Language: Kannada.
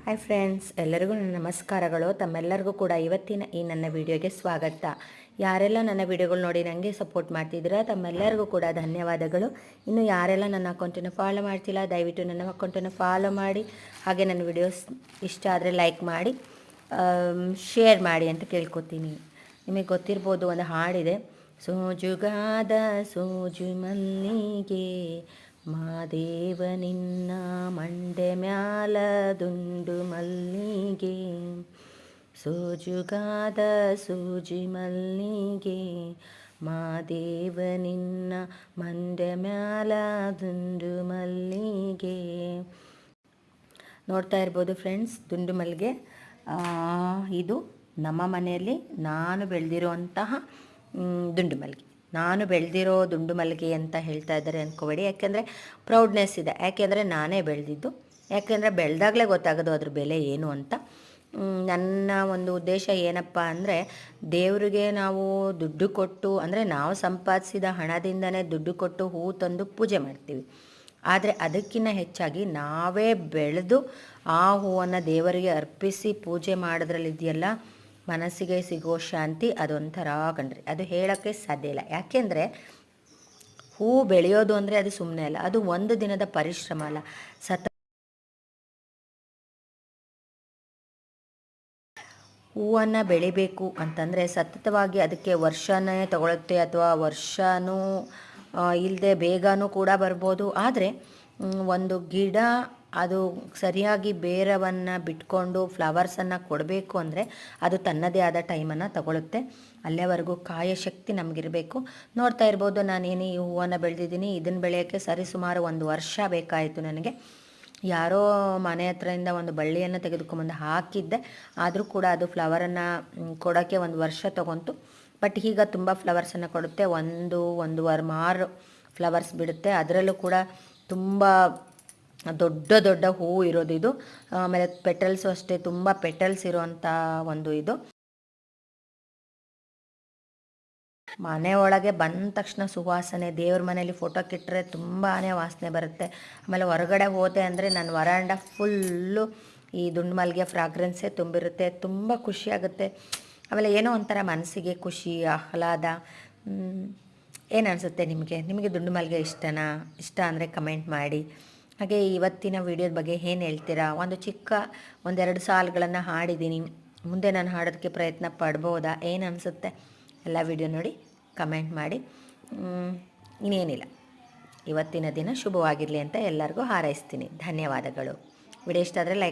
ಹಾಯ್ ಫ್ರೆಂಡ್ಸ್, ಎಲ್ಲರಿಗೂ ನನ್ನ ನಮಸ್ಕಾರಗಳು. ತಮ್ಮೆಲ್ಲರಿಗೂ ಕೂಡ ಇವತ್ತಿನ ಈ ನನ್ನ ವಿಡಿಯೋಗೆ ಸ್ವಾಗತ. ಯಾರೆಲ್ಲ ನನ್ನ ವಿಡಿಯೋಗಳು ನೋಡಿ ನನಗೆ ಸಪೋರ್ಟ್ ಮಾಡ್ತಿದ್ದೀರಾ ತಮ್ಮೆಲ್ಲರಿಗೂ ಕೂಡ ಧನ್ಯವಾದಗಳು. ಇನ್ನು ಯಾರೆಲ್ಲ ನನ್ನ ಅಕೌಂಟನ್ನು ಫಾಲೋ ಮಾಡ್ತಿಲ್ಲ ದಯವಿಟ್ಟು ನನ್ನ ಅಕೌಂಟನ್ನು ಫಾಲೋ ಮಾಡಿ, ಹಾಗೆ ನನ್ನ ವಿಡಿಯೋಸ್ ಇಷ್ಟ ಆದರೆ ಲೈಕ್ ಮಾಡಿ, ಶೇರ್ ಮಾಡಿ ಅಂತ ಕೇಳ್ಕೊತೀನಿ. ನಿಮಗೆ ಗೊತ್ತಿರ್ಬೋದು, ಒಂದು ಹಾಡಿದೆ, ಸೋಜುಗಾದ ಸೋಜು ಮಲ್ಲಿಗೆ ಮಾದೇವ ನಿನ್ನ ಮಂಡೆ ಮ್ಯಾಲ ದುಂಡು ಮಲ್ಲಿಗೆ, ಸೋಜುಗಾದ ಸೂಜಿ ಮಲ್ಲಿಗೆ ಮಾದೇವ ನಿನ್ನ ಮಂಡೆ ಮ್ಯಾಲ ದುಂಡು ಮಲ್ಲಿಗೆ. ನೋಡ್ತಾ ಇರ್ಬೋದು ಫ್ರೆಂಡ್ಸ್, ದುಂಡು ಮಲ್ಲಿಗೆ ಇದು ನಮ್ಮ ಮನೆಯಲ್ಲಿ ನಾನು ಬೆಳೆದಿರುವಂತಹ ದುಂಡು ಮಲ್ಲಿಗೆ. ನಾನು ಬೆಳೆದಿರೋ ದುಂಡು ಮಲ್ಲಿಗೆ ಅಂತ ಹೇಳ್ತಾ ಇದ್ದಾರೆ ಅಂದ್ಕೋಬೇಡಿ, ಯಾಕೆಂದರೆ ಪ್ರೌಡ್ನೆಸ್ ಇದೆ. ಯಾಕೆಂದರೆ ನಾನೇ ಬೆಳೆದಿದ್ದು, ಯಾಕೆಂದರೆ ಬೆಳೆದಾಗಲೇ ಗೊತ್ತಾಗೋದು ಅದ್ರ ಬೆಲೆ ಏನು ಅಂತ. ನನ್ನ ಒಂದು ಉದ್ದೇಶ ಏನಪ್ಪ ಅಂದರೆ, ದೇವರಿಗೆ ನಾವು ದುಡ್ಡು ಕೊಟ್ಟು, ಅಂದರೆ ನಾವು ಸಂಪಾದಿಸಿದ ಹಣದಿಂದನೇ ದುಡ್ಡು ಕೊಟ್ಟು ಹೂವು ತಂದು ಪೂಜೆ ಮಾಡ್ತೀವಿ. ಆದರೆ ಅದಕ್ಕಿಂತ ಹೆಚ್ಚಾಗಿ ನಾವೇ ಬೆಳೆದು ಆ ಹೂವನ್ನು ದೇವರಿಗೆ ಅರ್ಪಿಸಿ ಪೂಜೆ ಮಾಡೋದ್ರಲ್ಲಿದೆಯಲ್ಲ, ಮನಸ್ಸಿಗೆ ಸಿಗೋ ಶಾಂತಿ ಅದೊಂಥರ ಕಣ್ರಿ, ಅದು ಹೇಳೋಕ್ಕೆ ಸಾಧ್ಯ ಇಲ್ಲ. ಯಾಕೆಂದರೆ ಹೂ ಬೆಳೆಯೋದು ಅಂದರೆ ಅದು ಸುಮ್ಮನೆ ಅಲ್ಲ, ಅದು ಒಂದು ದಿನದ ಪರಿಶ್ರಮ ಅಲ್ಲ. ಹೂವನ್ನು ಬೆಳಿಬೇಕು ಅಂತಂದರೆ ಸತತವಾಗಿ ಅದಕ್ಕೆ ವರ್ಷನೇ ತಗೊಳುತ್ತೆ, ಅಥವಾ ವರ್ಷನೂ ಇಲ್ಲದೆ ಬೇಗನೂ ಕೂಡ ಬರ್ಬೋದು. ಆದರೆ ಒಂದು ಗಿಡ ಅದು ಸರಿಯಾಗಿ ಬೇರವನ್ನು ಬಿಟ್ಕೊಂಡು ಫ್ಲವರ್ಸನ್ನು ಕೊಡಬೇಕು ಅಂದರೆ ಅದು ತನ್ನದೇ ಆದ ಟೈಮನ್ನು ತಗೊಳುತ್ತೆ. ಅಲ್ಲಿವರೆಗೂ ಕಾಯಶಕ್ತಿ ನಮಗಿರಬೇಕು. ನೋಡ್ತಾ ಇರ್ಬೋದು, ನಾನೇನು ಈ ಹೂವನ್ನು ಬೆಳೆದಿದ್ದೀನಿ, ಇದನ್ನು ಬೆಳೆಯೋಕ್ಕೆ ಸರಿಸುಮಾರು 1 ವರ್ಷ ಬೇಕಾಯಿತು ನನಗೆ. ಯಾರೋ ಮನೆ ಹತ್ರದಿಂದ ಒಂದು ಬಳ್ಳಿಯನ್ನು ತೆಗೆದುಕೊಂಬಂದು ಹಾಕಿದ್ದೆ, ಆದರೂ ಕೂಡ ಅದು ಫ್ಲವರನ್ನು ಕೊಡೋಕ್ಕೆ 1 ವರ್ಷ ತೊಗೊಂತು. ಬಟ್ ಈಗ ತುಂಬ ಫ್ಲವರ್ಸನ್ನು ಕೊಡುತ್ತೆ, 1-1.5 ಫ್ಲವರ್ಸ್ ಬಿಡುತ್ತೆ. ಅದರಲ್ಲೂ ಕೂಡ ತುಂಬ ದೊಡ್ಡ ದೊಡ್ಡ ಹೂವು ಇರೋದು ಇದು. ಆಮೇಲೆ ಪೆಟಲ್ಸು ಅಷ್ಟೇ, ತುಂಬ ಪೆಟಲ್ಸ್ ಇರೋವಂಥ ಒಂದು ಇದು. ಮನೆ ಒಳಗೆ ಬಂದ ತಕ್ಷಣ ಸುವಾಸನೆ, ದೇವ್ರ ಮನೇಲಿ ಫೋಟೋಕ್ಕಿಟ್ಟರೆ ತುಂಬಾ ವಾಸನೆ ಬರುತ್ತೆ. ಆಮೇಲೆ ಹೊರಗಡೆ ಹೋದೆ ಅಂದರೆ ನನ್ನ ವರಾಂಡ ಫುಲ್ಲು ಈ ದುಂಡು ಮಲ್ಲಿಗೆ ಫ್ರಾಗ್ರೆನ್ಸೇ ತುಂಬಿರುತ್ತೆ. ತುಂಬ ಖುಷಿಯಾಗುತ್ತೆ. ಆಮೇಲೆ ಏನೋ ಒಂಥರ ಮನಸ್ಸಿಗೆ ಖುಷಿ, ಆಹ್ಲಾದ. ಏನು ಅನಿಸುತ್ತೆ ನಿಮಗೆ ದುಂಡು ಮಲ್ಲಿಗೆ ಇಷ್ಟನಾ? ಇಷ್ಟ ಅಂದರೆ ಕಮೆಂಟ್ ಮಾಡಿ. ಹಾಗೆ ಇವತ್ತಿನ ವಿಡಿಯೋದ ಬಗ್ಗೆ ಏನು ಹೇಳ್ತೀರಾ? ಒಂದೆರಡು ಸಾಲುಗಳನ್ನು ಹಾಡಿದ್ದೀನಿ, ಮುಂದೆ ನಾನು ಹಾಡೋದಕ್ಕೆ ಪ್ರಯತ್ನ ಪಡ್ಬೋದಾ? ಏನು ಅನಿಸುತ್ತೆ? ಎಲ್ಲ ವಿಡಿಯೋ ನೋಡಿ ಕಮೆಂಟ್ ಮಾಡಿ. ಇನ್ನೇನಿಲ್ಲ, ಇವತ್ತಿನ ದಿನ ಶುಭವಾಗಿರಲಿ ಅಂತ ಎಲ್ಲರಿಗೂ ಹಾರೈಸ್ತೀನಿ. ಧನ್ಯವಾದಗಳು. ವಿಡಿಯೋ ಇಷ್ಟ ಆದರೆ ಲೈಕ್